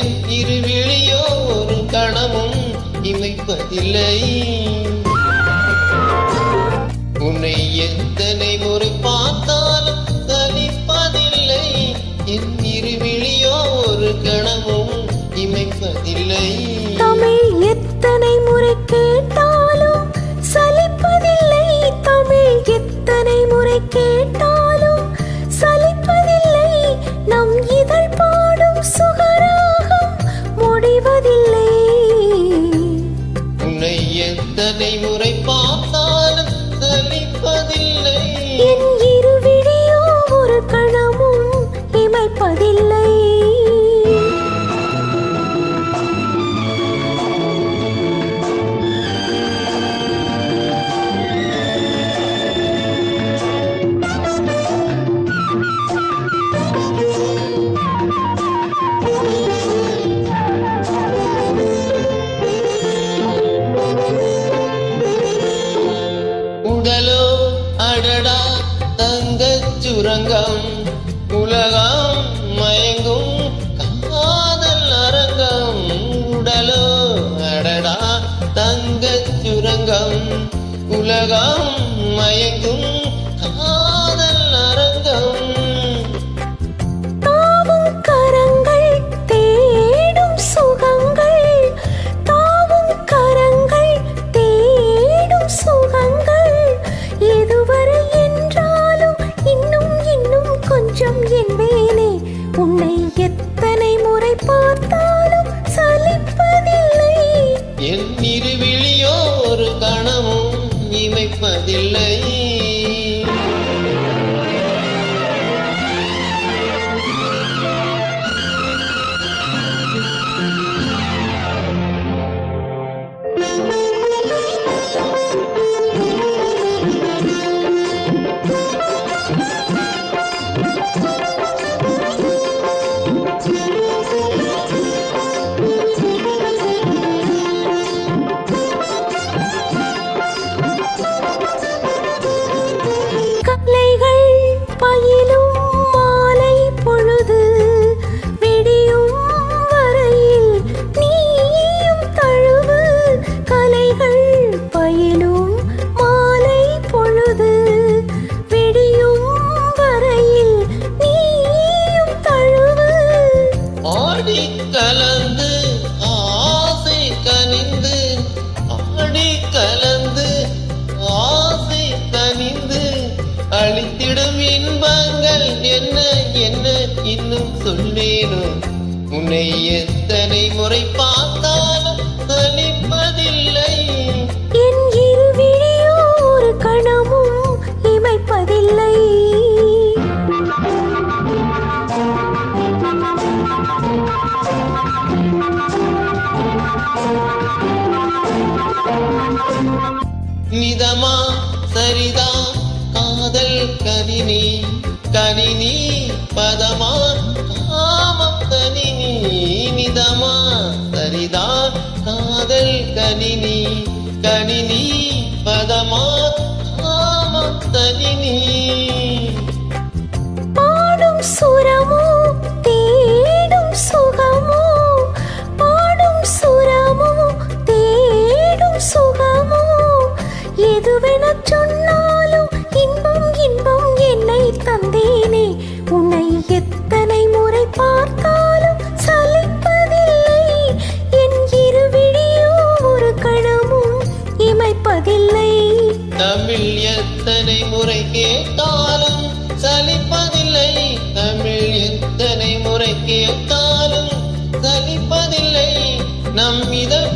என் இருவிழியோ ஒரு கணமும் இமைப்பதில்லை. உன்னை எத்தனை முறை பார்த்தாலும் சலிப்பதில்லை. என் இருவிழியோ ஒரு கணமும் இமைப்பதில்லை. தமிழ் எத்தனை முறை கேட்டாலும் சலிப்பதில்லை. தமிழ் எத்தனை முறை கேட்டாலும் சலிப்பதில்லை. நம் இதழ் பாடும் சுகராகம் முடிவதில்லை. உன்னை எத்தனை முறை பார்த்தாலும் சலிப்பதில்லை. என் இருவிழியோ ஒரு கணமும் இமைப்பதில்லை. உடலோ அடடா தங்கச் சுரங்கம், உலகம் மயங்கும் காதல் அரங்கம். உடலோ அடடா தங்கச் சுரங்கம், உலகம் மயங்கும் காதல் அரங்கம். தாவும் கரங்கள் தேடும் சுகங்கள், தாவும் கரங்கள் தேடும் சுகங்கள். எதுவரை என்றாலும் இன்னும் இன்னும் கொஞ்சம் என்பேனே. உன்னை எத்தனை முறை பார்த்தாலும் சலிப்பதில்லை. என் இருவிழியோ ஒரு கணமும் இமைப்பதில்லை. கலைகள் பயிலும் மாலை பொழுது விடியும் வரையில் நீயும் தழுவு. கலைகள் பயிலும் மாலை பொழுது விடியும் வரையில் நீயும் தழுவு. ஆடி கலந்து ஆசை கனிந்து, ஆடி கலந்து ஆசை கனிந்து அளித்திடும் இன்பங்கள் என்ன என்ன இன்னும் சொல்லேனோ. உன்னை எத்தனை முறை பார்த்தாலும் சலிப்பதில்லை. என் இருவிழியோ ஒரு கணமும் இமைப்பதில்லை. நிதமா சரிதா காதல் கனினி, கனினி பதமா காமம் கனினி. நிதமா சரிதா காதல் கனினி, கனினி பதமா காமம் கனினி. பாடும் சுரமோ தேடும் சுகமோ, பாடும் சுரமோ தேடும் சுகமோ. எதுவெனச் சொன்னாலும் இன்பம் இன்பம் என்னை தந்தேனே. உன்னை எத்தனை முறை பார்த்தாலும் சலிப்பதில்லை. என் இருவிழியோ ஒரு கணமும் இமைப்பதில்லை. தமிழ் எத்தனை முறை கேட்டாலும் சலிப்பதில்லை. தமிழ் எத்தனை முறை கேட்டாலும் சலிப்பதில்லை. நம் இதழ்